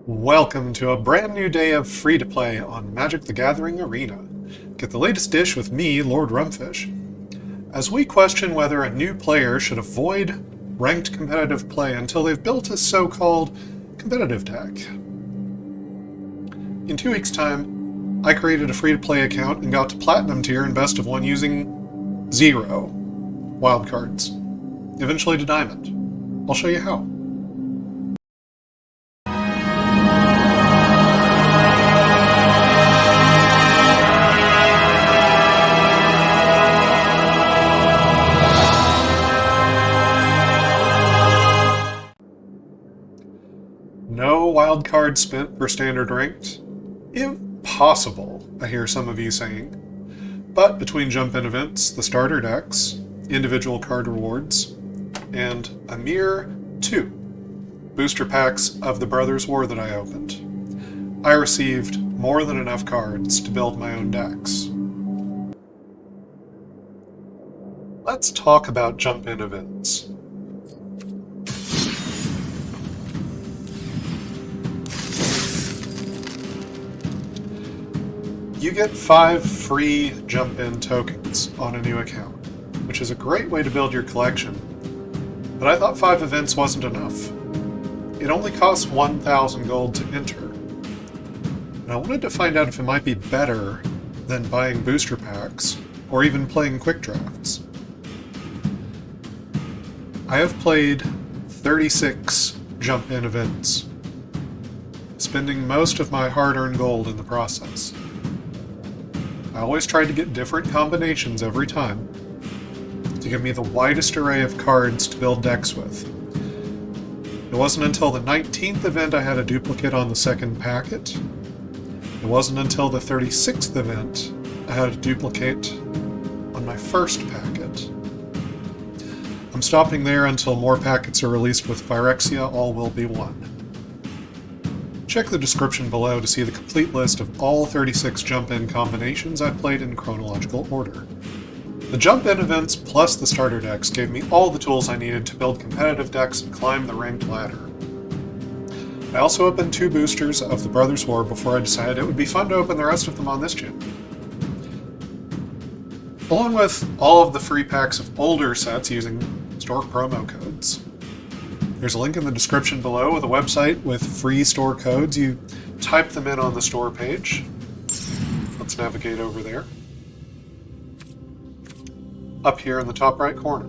Welcome to a brand new day of free-to-play on Magic the Gathering Arena. Get the latest dish with me, Lord Rumfish, as we question whether a new player should avoid ranked competitive play until they've built a so-called competitive deck. In 2 weeks' time, I created a free-to-play account and got to Platinum tier in Best of 1 using 0 wildcards, eventually to Diamond. I'll show you how. No wild card spent for standard ranked? Impossible, I hear some of you saying. But between jump-in events, the starter decks, individual card rewards, and a mere 2 booster packs of the Brothers War that I opened, I received more than enough cards to build my own decks. Let's talk about jump-in events. You get 5 free jump-in tokens on a new account, which is a great way to build your collection, but I thought 5 events wasn't enough. It only costs 1,000 gold to enter, and I wanted to find out if it might be better than buying booster packs, or even playing quick drafts. I have played 36 jump-in events, spending most of my hard-earned gold in the process. I always tried to get different combinations every time to give me the widest array of cards to build decks with. It wasn't until the 19th event I had a duplicate on the second packet. It wasn't until the 36th event I had a duplicate on my first packet. I'm stopping there until more packets are released with Phyrexia All Will Be One. Check the description below to see the complete list of all 36 jump-in combinations I've played in chronological order. The jump-in events plus the starter decks gave me all the tools I needed to build competitive decks and climb the ranked ladder. I also opened 2 boosters of the Brothers War before I decided it would be fun to open the rest of them on this gen. Along with all of the free packs of older sets using store promo codes. There's a link in the description below with a website with free store codes. You type them in on the store page. Let's navigate over there. Up here in the top right corner.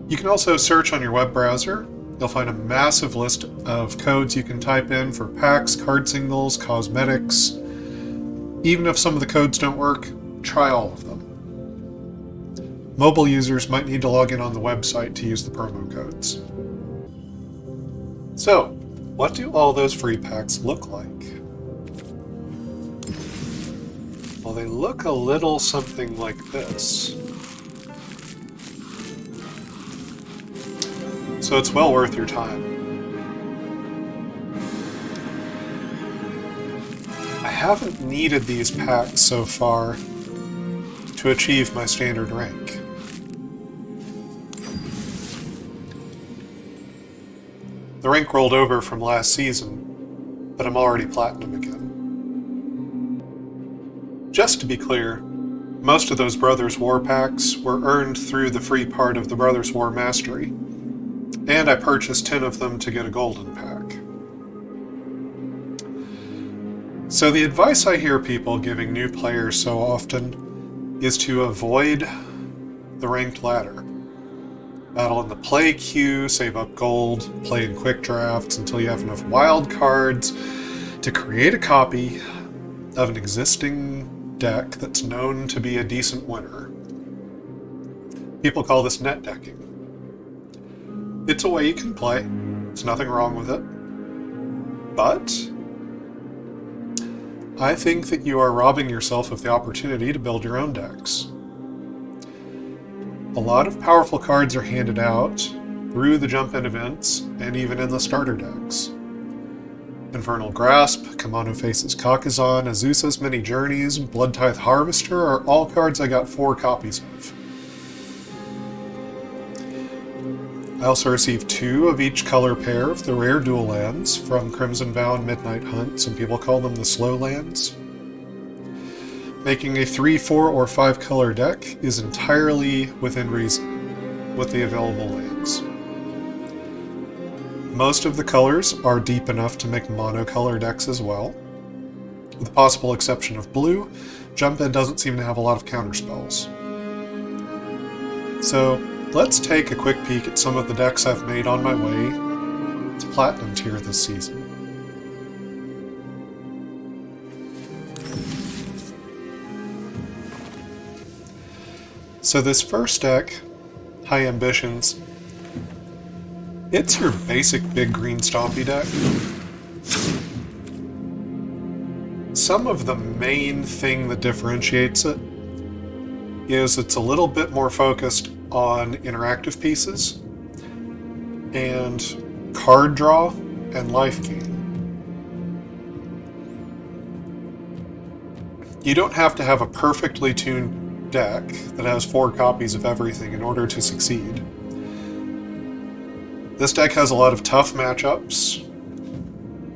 You can also search on your web browser. You'll find a massive list of codes you can type in for packs, card singles, cosmetics. Even if some of the codes don't work, try all of them. Mobile users might need to log in on the website to use the promo codes. So, what do all those free packs look like? Well, they look a little something like this. So it's well worth your time. I haven't needed these packs so far to achieve my standard rank. The rank rolled over from last season, but I'm already Platinum again. Just to be clear, most of those Brothers War packs were earned through the free part of the Brothers War Mastery, and I purchased 10 of them to get a golden pack. So the advice I hear people giving new players so often is to avoid the ranked ladder. Battle in the play queue, save up gold, play in quick drafts until you have enough wild cards to create a copy of an existing deck that's known to be a decent winner. People call this net decking. It's a way you can play. There's nothing wrong with it. But I think that you are robbing yourself of the opportunity to build your own decks. A lot of powerful cards are handed out through the jump-in events and even in the starter decks. Infernal Grasp, Kamano Faces Kakazan, Azusa's Many Journeys, and Bloodtithe Harvester are all cards I got 4 copies of. I also received 2 of each color pair of the rare dual lands from Crimson Vow and Midnight Hunt. Some people call them the slow lands. Making a 3, 4, or 5 color deck is entirely within reason with the available lands. Most of the colors are deep enough to make monocolor decks as well. With the possible exception of blue, Jump In doesn't seem to have a lot of counterspells. So, let's take a quick peek at some of the decks I've made on my way to Platinum Tier this season. So this first deck, High Ambitions, it's your basic big green stompy deck. Some of the main thing that differentiates it is it's a little bit more focused on interactive pieces and card draw and life gain. You don't have to have a perfectly tuned deck that has 4 copies of everything in order to succeed. This deck has a lot of tough matchups,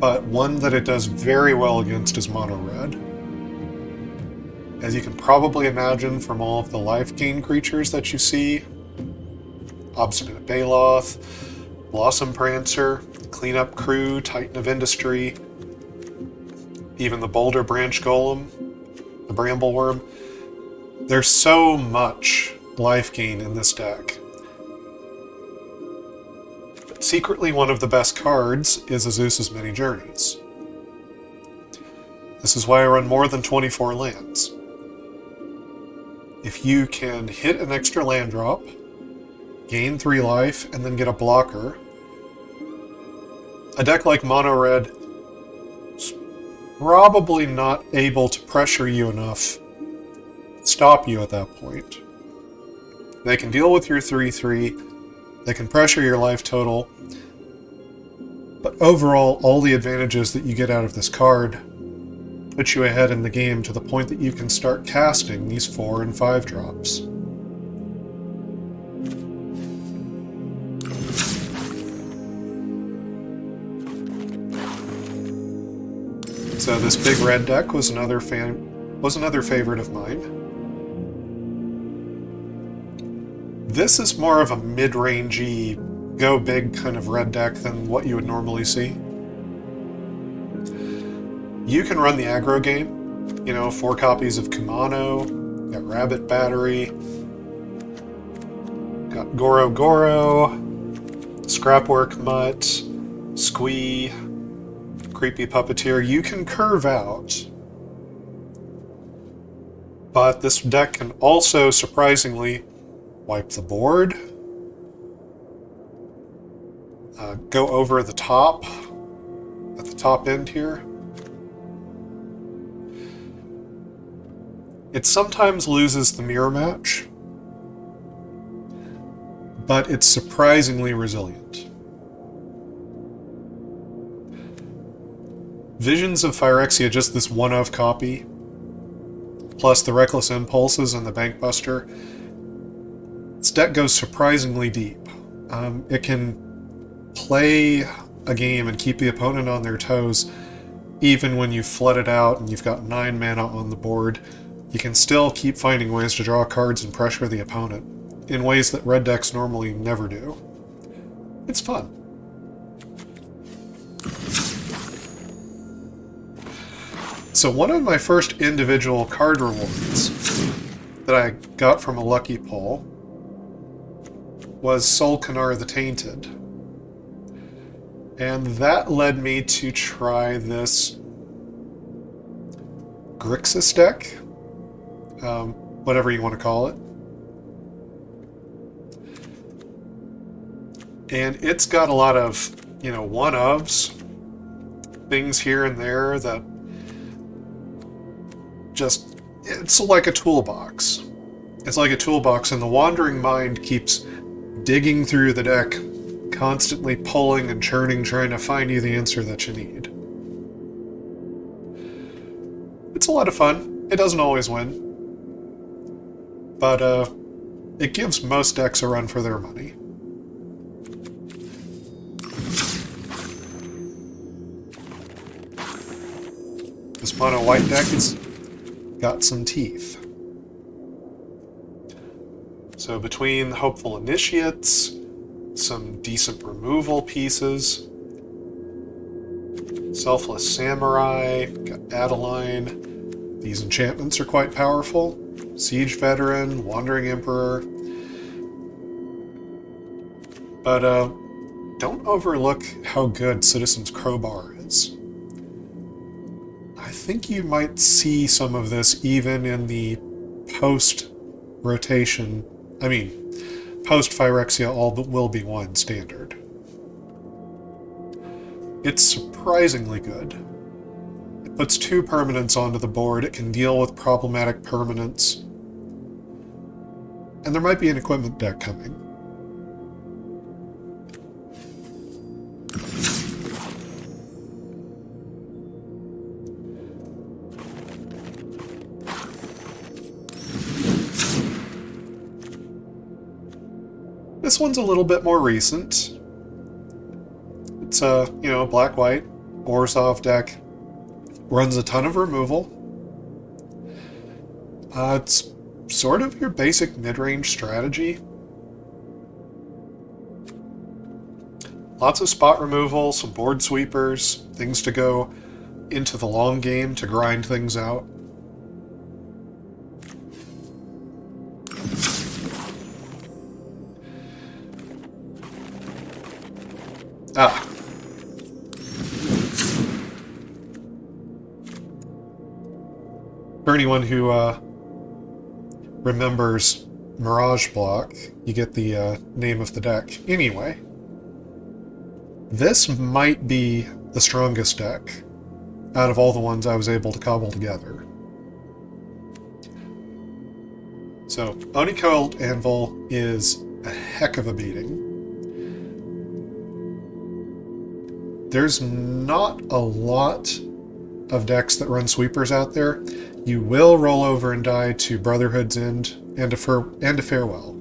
but one that it does very well against is mono red. As you can probably imagine from all of the life gain creatures that you see, Obstinate Baloth, Blossom Prancer, Cleanup Crew, Titan of Industry, even the Boulder Branch Golem, the Brambleworm, there's so much life gain in this deck. But secretly one of the best cards is Azusa's Many Journeys. This is why I run more than 24 lands. If you can hit an extra land drop, gain 3 life, and then get a blocker, a deck like Mono Red is probably not able to pressure you enough to stop you at that point. They can deal with your 3/3, they can pressure your life total, but overall, all the advantages that you get out of this card put you ahead in the game to the point that you can start casting these 4 and 5 drops. So this big red deck was another favorite of mine. This is more of a mid-rangey, go big kind of red deck than what you would normally see. You can run the aggro game, 4 copies of Kumano, got Rabbit Battery, got Goro Goro, Scrapwork Mutt, Squee, Creepy Puppeteer. You can curve out, but this deck can also surprisingly wipe the board, go over the top, at the top end here. It sometimes loses the mirror match, but it's surprisingly resilient. Visions of Phyrexia, just this one-of copy, plus the Reckless Impulses and the Bankbuster, this deck goes surprisingly deep. It can play a game and keep the opponent on their toes even when you've flooded out and you've got 9 mana on the board. You can still keep finding ways to draw cards and pressure the opponent in ways that red decks normally never do. It's fun. So one of my first individual card rewards that I got from a lucky pull was Solkanar the Tainted. And that led me to try this Grixis deck. Whatever you want to call it. And it's got a lot of, one-ofs, things here and there that just, it's like a toolbox. It's like a toolbox, and the wandering mind keeps digging through the deck, constantly pulling and churning, trying to find you the answer that you need. It's a lot of fun. It doesn't always win. But it gives most decks a run for their money. This mono white deck has got some teeth. So between Hopeful Initiates, some decent removal pieces, Selfless Samurai, got Adeline. These enchantments are quite powerful. Siege Veteran, Wandering Emperor. But don't overlook how good Citizen's Crowbar is. I think you might see some of this even in the post-rotation, post-Phyrexia All But Will Be One standard. It's surprisingly good. It puts 2 permanents onto the board, it can deal with problematic permanents, and there might be an equipment deck coming. This one's a little bit more recent. It's a, black-white Orzhov deck. Runs a ton of removal. It's sort of your basic mid-range strategy. Lots of spot removal, some board sweepers, things to go into the long game to grind things out. For anyone who remembers Mirage Block, you get the name of the deck. Anyway, this might be the strongest deck out of all the ones I was able to cobble together. So, Oni-Coiled Anvil is a heck of a beating. There's not a lot of decks that run sweepers out there. You will roll over and die to Brotherhood's End and a Farewell.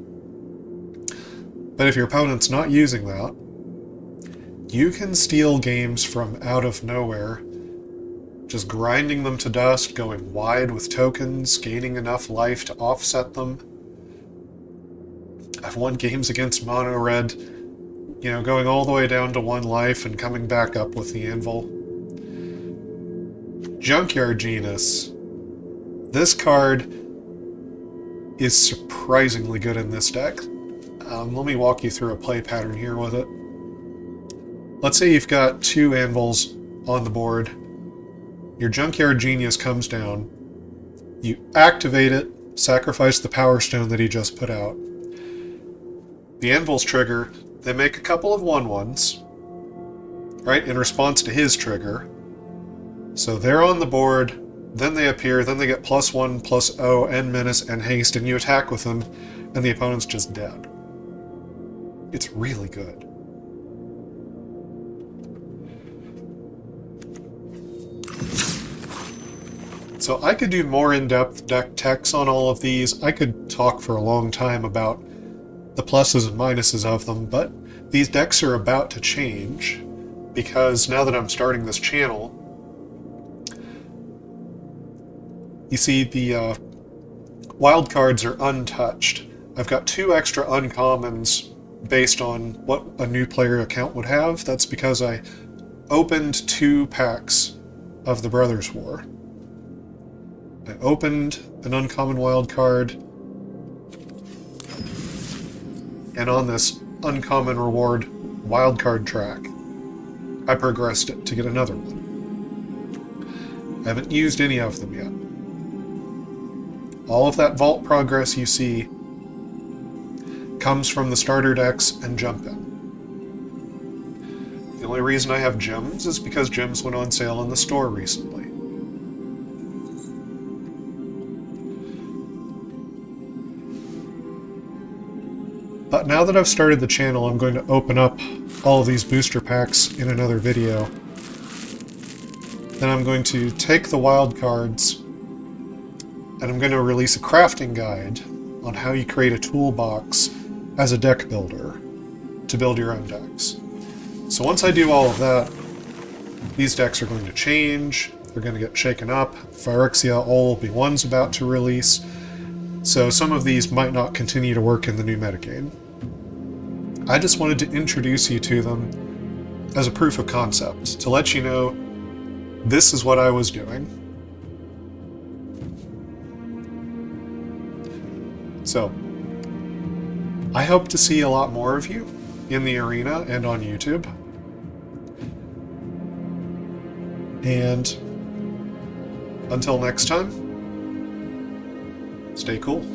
But if your opponent's not using that, you can steal games from out of nowhere, just grinding them to dust, going wide with tokens, gaining enough life to offset them. I've won games against Mono Red, going all the way down to 1 life and coming back up with the Anvil. Junkyard Genus. This card is surprisingly good in this deck. Let me walk you through a play pattern here with it. Let's say you've got 2 Anvils on the board. Your Junkyard Genius comes down. You activate it, sacrifice the Power Stone that he just put out. The Anvils trigger. They make a couple of 1/1s, right, in response to his trigger. So they're on the board, then they appear, then they get +1, +0, and menace, and haste, and you attack with them, and the opponent's just dead. It's really good. So I could do more in-depth deck techs on all of these. I could talk for a long time about the pluses and minuses of them, but these decks are about to change because now that I'm starting this channel, you see the wild cards are untouched. I've got 2 extra uncommons based on what a new player account would have. That's because I opened 2 packs of the Brothers War. I opened an uncommon wild card, and on this uncommon reward wildcard track, I progressed it to get another one. I haven't used any of them yet. All of that vault progress you see comes from the starter decks and jump in. The only reason I have gems is because gems went on sale in the store recently. But now that I've started the channel, I'm going to open up all of these booster packs in another video. Then I'm going to take the wild cards, and I'm going to release a crafting guide on how you create a toolbox as a deck builder to build your own decks. So once I do all of that, these decks are going to change, They're going to get shaken up. Phyrexia all will be one's about to release, so some of these might not continue to work in the new metagame. I just wanted to introduce you to them as a proof of concept, to let you know this is what I was doing. So, I hope to see a lot more of you in the arena and on YouTube. And until next time, stay cool.